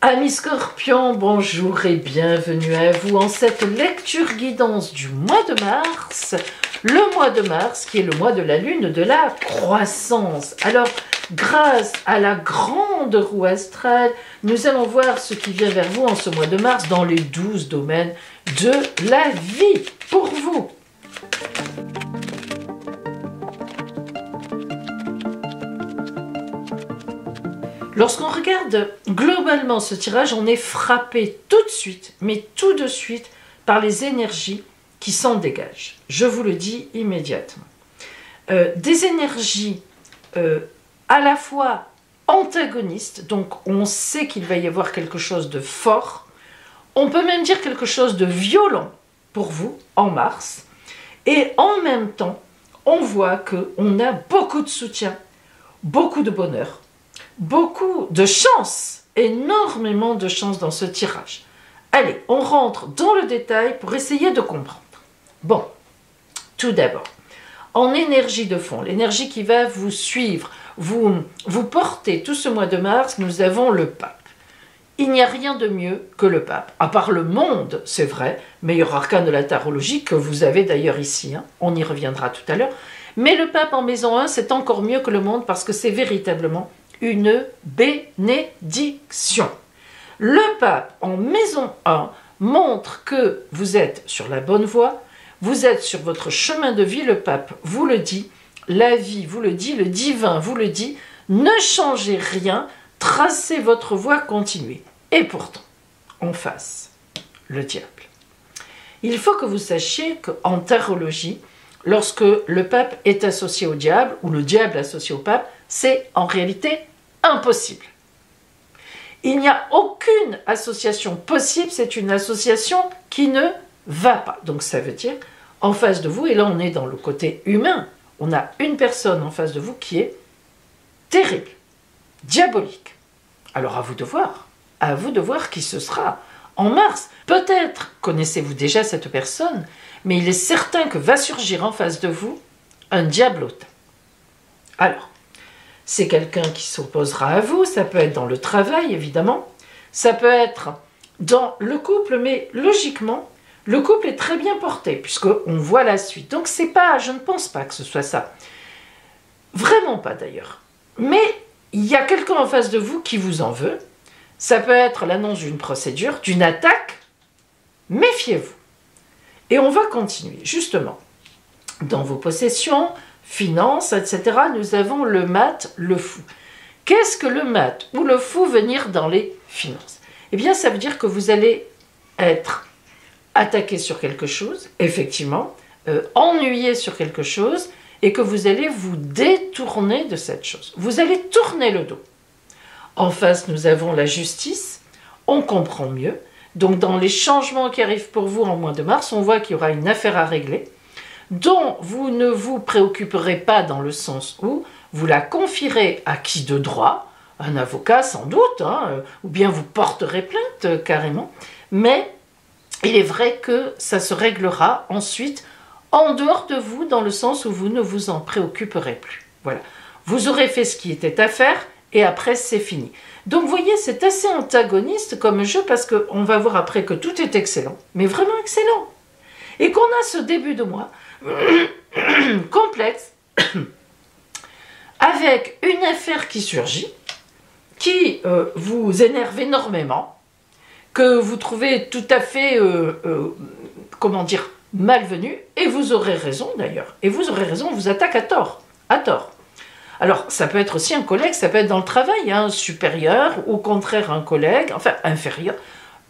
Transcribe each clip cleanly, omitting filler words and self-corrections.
Amis Scorpions, bonjour et bienvenue à vous en cette lecture guidance du mois de mars. Le mois de mars qui est le mois de la lune de la croissance. Alors, grâce à la grande roue astrale, nous allons voir ce qui vient vers vous en ce mois de mars dans les 12 domaines de la vie pour vous. Lorsqu'on regarde globalement ce tirage, on est frappé tout de suite, mais tout de suite, par les énergies qui s'en dégagent. Je vous le dis immédiatement. Des énergies à la fois antagonistes, donc on sait qu'il va y avoir quelque chose de fort, on peut même dire quelque chose de violent pour vous en mars, et en même temps, on voit qu'on a beaucoup de soutien, beaucoup de bonheur, beaucoup de chance, énormément de chance dans ce tirage. Allez, on rentre dans le détail pour essayer de comprendre. Bon, tout d'abord, en énergie de fond, l'énergie qui va vous suivre, vous porter tout ce mois de mars, nous avons le pape. Il n'y a rien de mieux que le pape, à part le monde, c'est vrai, meilleur arcane de la tarologie que vous avez d'ailleurs ici, hein, on y reviendra tout à l'heure, mais le pape en maison 1, c'est encore mieux que le monde parce que c'est véritablement une bénédiction. Le pape en maison 1 montre que vous êtes sur la bonne voie, vous êtes sur votre chemin de vie, le pape vous le dit, la vie vous le dit, le divin vous le dit, ne changez rien, tracez votre voie, continuez. Et pourtant, en face, le diable. Il faut que vous sachiez qu'en tarologie, lorsque le pape est associé au diable, ou le diable associé au pape, c'est en réalité impossible. Il n'y a aucune association possible, c'est une association qui ne va pas. Donc ça veut dire, en face de vous, et là on est dans le côté humain, on a une personne en face de vous qui est terrible, diabolique. Alors à vous de voir qui ce sera en mars. Peut-être connaissez-vous déjà cette personne, mais il est certain que va surgir en face de vous un diablotin. Alors, c'est quelqu'un qui s'opposera à vous, ça peut être dans le travail évidemment, ça peut être dans le couple, mais logiquement, le couple est très bien porté, puisqu'on voit la suite. Donc c'est pas, je ne pense pas que ce soit ça. Vraiment pas d'ailleurs. Mais il y a quelqu'un en face de vous qui vous en veut, ça peut être l'annonce d'une procédure, d'une attaque, méfiez-vous. Et on va continuer, justement, dans vos possessions, finances, etc., nous avons le mat, le fou. Qu'est-ce que le mat ou le fou venir dans les finances? Eh bien, ça veut dire que vous allez être attaqué sur quelque chose, effectivement, ennuyé sur quelque chose, et que vous allez vous détourner de cette chose. Vous allez tourner le dos. En face, nous avons la justice, on comprend mieux. Donc, dans les changements qui arrivent pour vous en mois de mars, on voit qu'il y aura une affaire à régler, dont vous ne vous préoccuperez pas dans le sens où vous la confierez à qui de droit, un avocat sans doute, hein, ou bien vous porterez plainte carrément, mais il est vrai que ça se réglera ensuite en dehors de vous, dans le sens où vous ne vous en préoccuperez plus. Voilà, vous aurez fait ce qui était à faire et après c'est fini. Donc vous voyez, c'est assez antagoniste comme jeu parce qu'on va voir après que tout est excellent, mais vraiment excellent. Et qu'on a ce début de mois complexe avec une affaire qui surgit, qui vous énerve énormément, que vous trouvez tout à fait, comment dire, malvenue, et vous aurez raison d'ailleurs, et vous aurez raison, on vous attaque à tort, à tort. Alors, ça peut être aussi un collègue, ça peut être dans le travail, un supérieur, ou au contraire un collègue, enfin inférieur,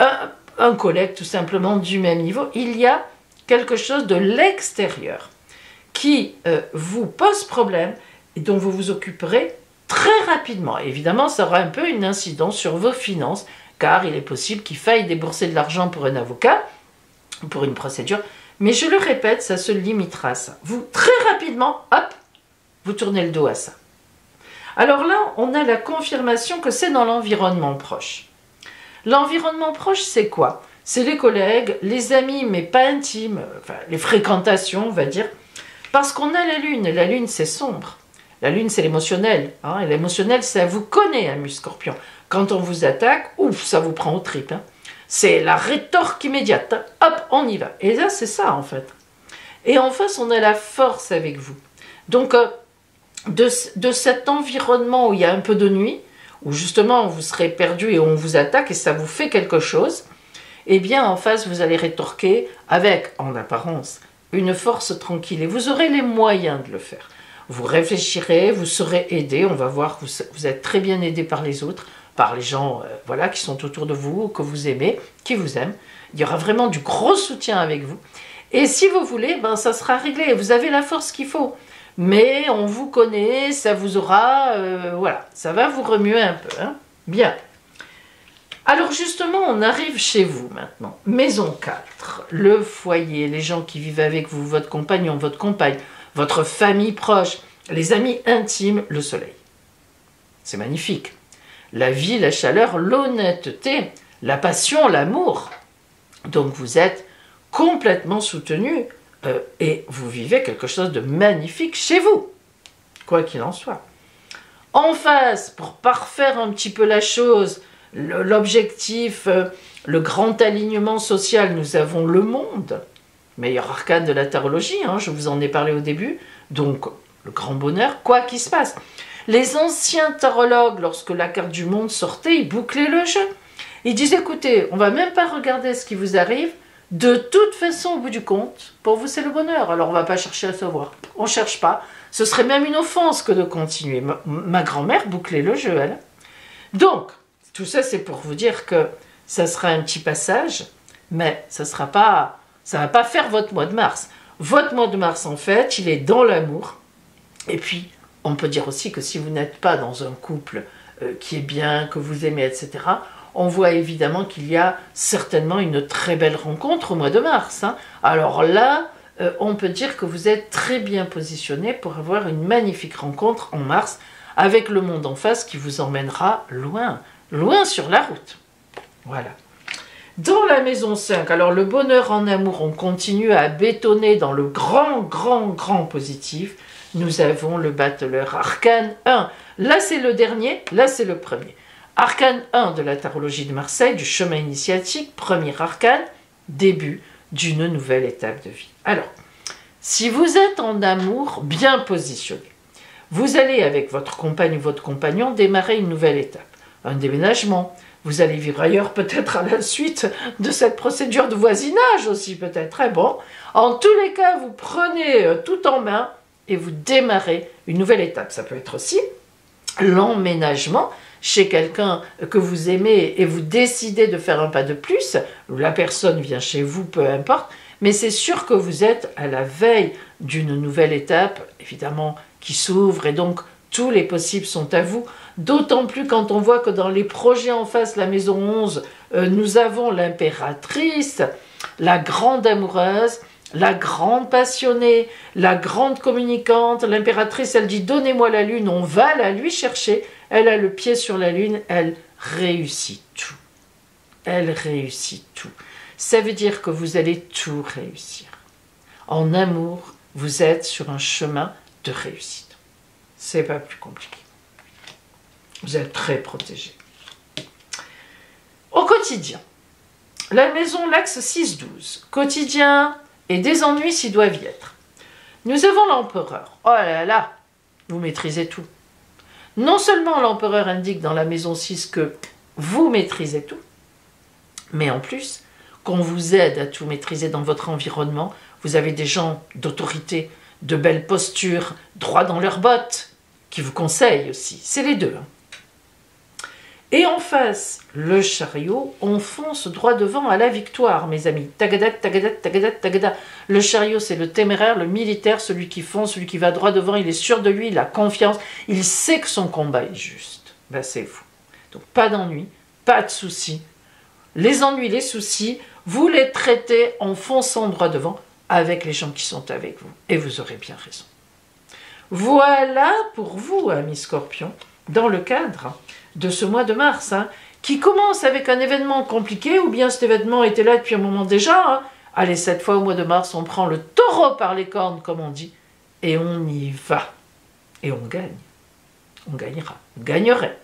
un collègue tout simplement du même niveau. Il y a quelque chose de l'extérieur qui vous pose problème et dont vous vous occuperez très rapidement. Évidemment, ça aura un peu une incidence sur vos finances, car il est possible qu'il faille débourser de l'argent pour un avocat, pour une procédure, mais je le répète, ça se limitera à ça. Vous, très rapidement, hop, vous tournez le dos à ça. Alors là, on a la confirmation que c'est dans l'environnement proche. L'environnement proche, c'est quoi? C'est les collègues, les amis, mais pas intimes, enfin, les fréquentations, on va dire, parce qu'on a la lune c'est sombre. La lune, c'est l'émotionnel. Hein, et l'émotionnel, ça vous connaît, ami Scorpion. Quand on vous attaque, ouf, ça vous prend aux tripes. Hein. C'est la rétorque immédiate. Hein. Hop, on y va. Et là, c'est ça, en fait. Et en face, on a la force avec vous. Donc, de cet environnement où il y a un peu de nuit, où justement, vous serez perdu et on vous attaque et ça vous fait quelque chose, eh bien, en face, vous allez rétorquer avec, en apparence, une force tranquille. Et vous aurez les moyens de le faire. Vous réfléchirez, vous serez aidé. On va voir que vous êtes très bien aidé par les autres, par les gens voilà, qui sont autour de vous, que vous aimez, qui vous aiment. Il y aura vraiment du gros soutien avec vous. Et si vous voulez, ben, ça sera réglé. Vous avez la force qu'il faut. Mais on vous connaît, ça vous aura... voilà, ça va vous remuer un peu. Hein. Bien. Alors justement, on arrive chez vous maintenant. Maison 4, le foyer, les gens qui vivent avec vous, votre compagnon, votre compagne, votre famille proche, les amis intimes, le soleil. C'est magnifique. La vie, la chaleur, l'honnêteté, la passion, l'amour. Donc vous êtes complètement soutenu et vous vivez quelque chose de magnifique chez vous, quoi qu'il en soit. En face, pour parfaire un petit peu la chose, l'objectif, le grand alignement social, nous avons le monde, meilleur arcane de la tarologie, hein, je vous en ai parlé au début, donc le grand bonheur, quoi qu'il se passe. Les anciens tarologues, lorsque la carte du monde sortait, ils bouclaient le jeu. Ils disaient, écoutez, on va même pas regarder ce qui vous arrive, de toute façon, au bout du compte, pour vous c'est le bonheur, alors on va pas chercher à savoir, on cherche pas, ce serait même une offense que de continuer. Ma grand-mère bouclait le jeu, elle. Donc, tout ça c'est pour vous dire que ça sera un petit passage, mais ça va pas faire votre mois de mars. Votre mois de mars, en fait, il est dans l'amour, et puis on peut dire aussi que si vous n'êtes pas dans un couple qui est bien, que vous aimez, etc., on voit évidemment qu'il y a certainement une très belle rencontre au mois de mars. Hein. Alors là, on peut dire que vous êtes très bien positionné pour avoir une magnifique rencontre en mars avec le monde en face qui vous emmènera loin, loin sur la route. Voilà. Dans la maison 5, alors le bonheur en amour, on continue à bétonner dans le grand positif. Nous avons le battleur arcane 1. Là, c'est le dernier, là, c'est le premier. Arcane 1 de la tarologie de Marseille, du chemin initiatique, premier arcane, début d'une nouvelle étape de vie. Alors, si vous êtes en amour bien positionné, vous allez avec votre compagne ou votre compagnon démarrer une nouvelle étape, un déménagement. Vous allez vivre ailleurs peut-être à la suite de cette procédure de voisinage aussi peut-être. Très bon. En tous les cas, vous prenez tout en main et vous démarrez une nouvelle étape. Ça peut être aussi l'emménagement chez quelqu'un que vous aimez et vous décidez de faire un pas de plus, ou la personne vient chez vous, peu importe, mais c'est sûr que vous êtes à la veille d'une nouvelle étape, évidemment, qui s'ouvre et donc tous les possibles sont à vous, d'autant plus quand on voit que dans les projets en face, la maison 11, nous avons l'impératrice, la grande amoureuse, la grande passionnée, la grande communicante. L'impératrice, elle dit « Donnez-moi la lune, on va la lui chercher ». Elle a le pied sur la lune, elle réussit tout. Elle réussit tout. Ça veut dire que vous allez tout réussir. En amour, vous êtes sur un chemin de réussite. C'est pas plus compliqué. Vous êtes très protégé. Au quotidien, la maison l'axe 6-12. Quotidien et des ennuis s'ils doivent y être. Nous avons l'empereur. Oh là là, vous maîtrisez tout. Non seulement l'empereur indique dans la maison 6 que vous maîtrisez tout, mais en plus, qu'on vous aide à tout maîtriser dans votre environnement. Vous avez des gens d'autorité, de belles postures, droit dans leurs bottes, qui vous conseillent aussi. C'est les deux. Hein. Et en face, le chariot, on fonce droit devant à la victoire, mes amis. Tagada, tagada, tagada, tagada. Le chariot, c'est le téméraire, le militaire, celui qui fonce, celui qui va droit devant, il est sûr de lui, il a confiance, il sait que son combat est juste. Ben, c'est vous. Donc pas d'ennui, pas de soucis. Les ennuis, les soucis, vous les traitez en fonçant droit devant avec les gens qui sont avec vous. Et vous aurez bien raison. Voilà pour vous, amis Scorpions, dans le cadre de ce mois de mars, hein, qui commence avec un événement compliqué, ou bien cet événement était là depuis un moment déjà. Hein. Allez, cette fois au mois de mars, on prend le taureau par les cornes, comme on dit, et on y va. et on gagne. On gagnera, on gagnerait.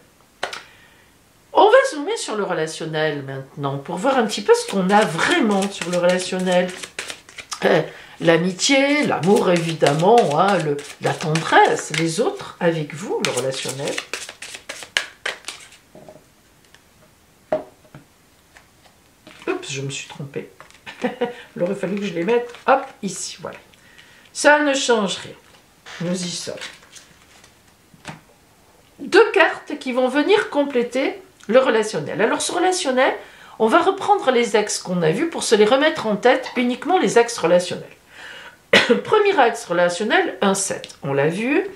On va zoomer sur le relationnel maintenant pour voir un petit peu ce qu'on a vraiment sur le relationnel. L'amitié, l'amour évidemment, hein, la tendresse, les autres avec vous, le relationnel. Oups, je me suis trompée. Il aurait fallu que je les mette, hop, ici, voilà. Ça ne change rien. Nous y sommes. Deux cartes qui vont venir compléter le relationnel. Alors, ce relationnel, on va reprendre les axes qu'on a vus pour se les remettre en tête, uniquement les axes relationnels. Premier axe relationnel, un 7. On l'a vu,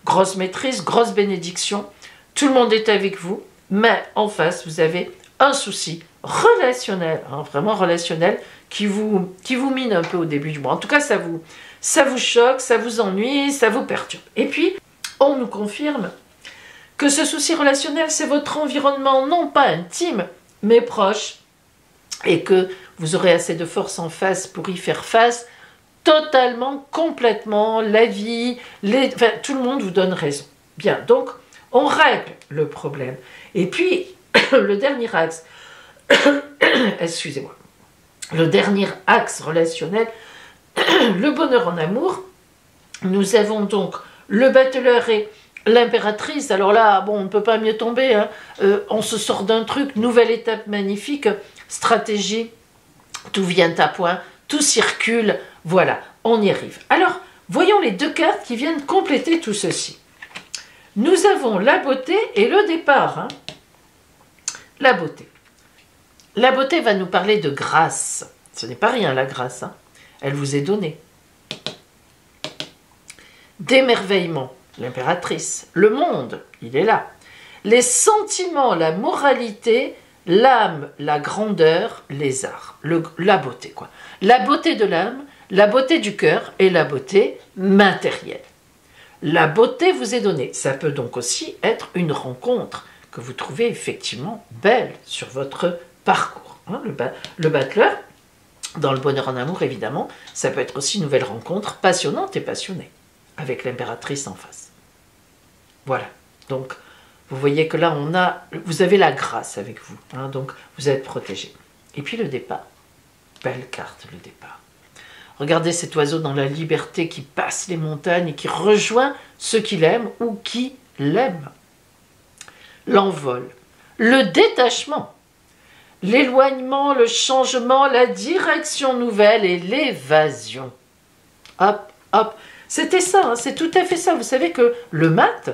grosse maîtrise, grosse bénédiction. Tout le monde est avec vous, mais en face, vous avez un souci relationnel, hein, vraiment relationnel, qui vous mine un peu au début du mois. En tout cas, ça vous choque, ça vous ennuie, ça vous perturbe. Et puis, on nous confirme que ce souci relationnel, c'est votre environnement, non pas intime, mais proche, et que vous aurez assez de force en face pour y faire face, totalement, complètement, la vie, tout le monde vous donne raison. Bien, donc, on règle le problème. Et puis, le dernier axe, excusez-moi, le dernier axe relationnel, le bonheur en amour, nous avons donc le battleur et l'impératrice. Alors là, bon, on ne peut pas mieux tomber, hein. On se sort d'un truc, nouvelle étape magnifique, stratégie, tout vient à point, tout circule, voilà, on y arrive. Alors, voyons les deux cartes qui viennent compléter tout ceci. Nous avons la beauté et le départ. Hein. La beauté. La beauté va nous parler de grâce. Ce n'est pas rien, la grâce. Hein. Elle vous est donnée. D'émerveillement, l'impératrice. Le monde, il est là. Les sentiments, la moralité, l'âme, la grandeur, les arts. La beauté, quoi. La beauté de l'âme, la beauté du cœur et la beauté matérielle. La beauté vous est donnée. Ça peut donc aussi être une rencontre que vous trouvez effectivement belle sur votre parcours. Hein, le battleur, dans le bonheur en amour évidemment, ça peut être aussi une nouvelle rencontre passionnante et passionnée, avec l'impératrice en face. Voilà, donc vous voyez que là vous avez la grâce avec vous, hein, donc vous êtes protégé. Et puis le départ, belle carte le départ. Regardez cet oiseau dans la liberté qui passe les montagnes et qui rejoint ceux qu'il aime ou qui l'aiment. L'envol, le détachement, l'éloignement, le changement, la direction nouvelle et l'évasion. Hop, hop, c'était ça, hein, c'est tout à fait ça. Vous savez que le mat,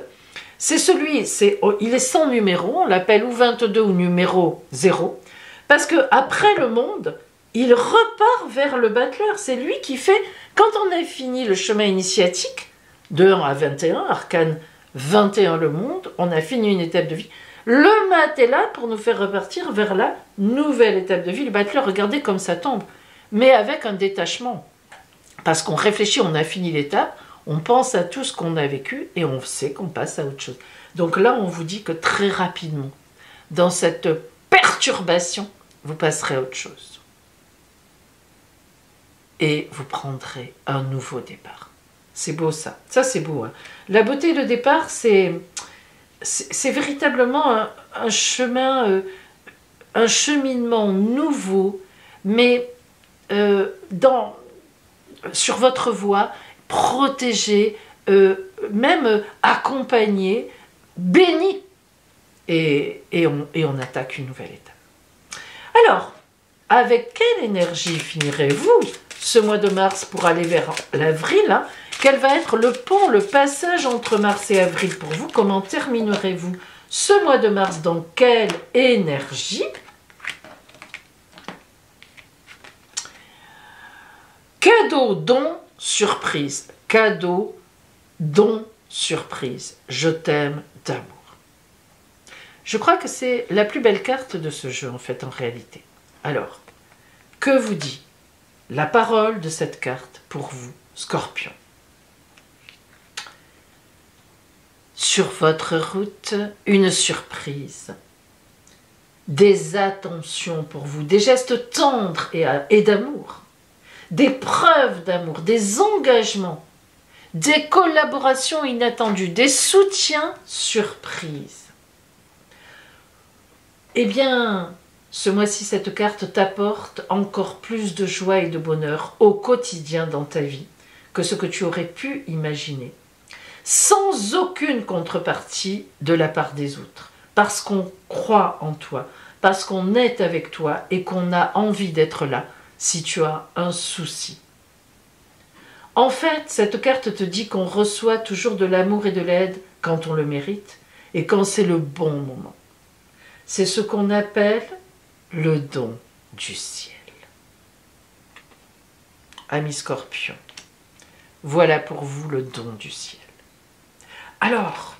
il est sans numéro, on l'appelle ou 22 ou numéro 0, parce qu'après le monde, il repart vers le battleur. C'est lui qui fait, quand on a fini le chemin initiatique, de 1 à 21, arcane 21 le monde, on a fini une étape de vie. Le mat est là pour nous faire repartir vers la nouvelle étape de vie. Le battleur, regardez comme ça tombe, mais avec un détachement. Parce qu'on réfléchit, on a fini l'étape, on pense à tout ce qu'on a vécu et on sait qu'on passe à autre chose. Donc là, on vous dit que très rapidement, dans cette perturbation, vous passerez à autre chose. Et vous prendrez un nouveau départ. C'est beau ça. Ça, c'est beau. Hein. La beauté et le départ, c'est véritablement un chemin, un cheminement nouveau, mais sur votre voie, protégé, même accompagné, béni. Et on attaque une nouvelle étape. Alors, avec quelle énergie finirez-vous ce mois de mars pour aller vers l'avril, hein? Quel va être le pont, le passage entre mars et avril pour vous? Comment terminerez-vous ce mois de mars? Dans quelle énergie? Cadeau, don, surprise. Cadeau, don, surprise. Je t'aime d'amour. Je crois que c'est la plus belle carte de ce jeu, en fait, en réalité. Alors, que vous dit la parole de cette carte pour vous, Scorpion? Sur votre route, une surprise, des attentions pour vous, des gestes tendres et d'amour, des preuves d'amour, des engagements, des collaborations inattendues, des soutiens surprises. Eh bien, ce mois-ci, cette carte t'apporte encore plus de joie et de bonheur au quotidien dans ta vie que ce que tu aurais pu imaginer, sans aucune contrepartie de la part des autres, parce qu'on croit en toi, parce qu'on est avec toi et qu'on a envie d'être là si tu as un souci. En fait, cette carte te dit qu'on reçoit toujours de l'amour et de l'aide quand on le mérite et quand c'est le bon moment. C'est ce qu'on appelle le don du ciel. Amis Scorpion, voilà pour vous le don du ciel. Alors,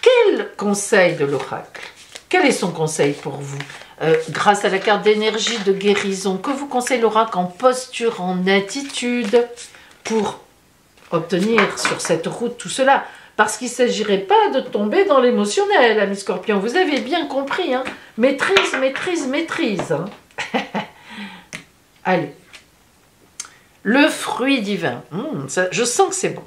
quel conseil de l'oracle? Quel est son conseil pour vous? Grâce à la carte d'énergie de guérison, que vous conseille l'oracle en posture, en attitude, pour obtenir sur cette route tout cela? Parce qu'il ne s'agirait pas de tomber dans l'émotionnel, amis Scorpion. Vous avez bien compris, hein? Maîtrise, maîtrise, maîtrise. Hein. Allez. Le fruit divin. Je sens que c'est bon.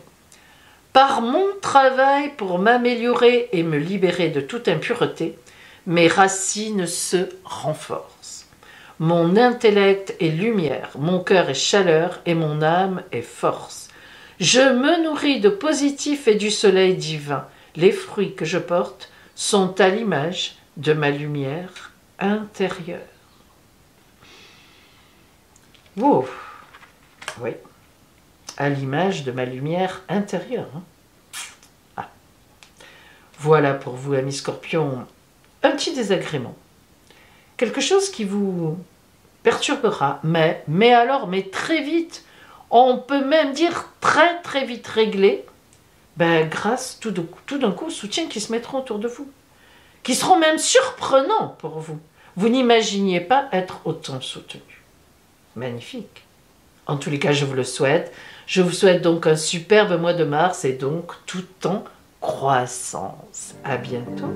Par mon travail pour m'améliorer et me libérer de toute impureté, mes racines se renforcent. Mon intellect est lumière, mon cœur est chaleur et mon âme est force. Je me nourris de positif et du soleil divin. Les fruits que je porte sont à l'image de ma lumière intérieure. Wow. Oui, à l'image de ma lumière intérieure. Ah. Voilà pour vous, amis Scorpions, un petit désagrément. Quelque chose qui vous perturbera, mais très vite. On peut même dire très très vite réglé, grâce tout d'un coup aux soutiens qui se mettront autour de vous, qui seront même surprenants pour vous. Vous n'imaginiez pas être autant soutenu. Magnifique. En tous les cas, je vous le souhaite. Je vous souhaite donc un superbe mois de mars et donc tout en croissance. À bientôt.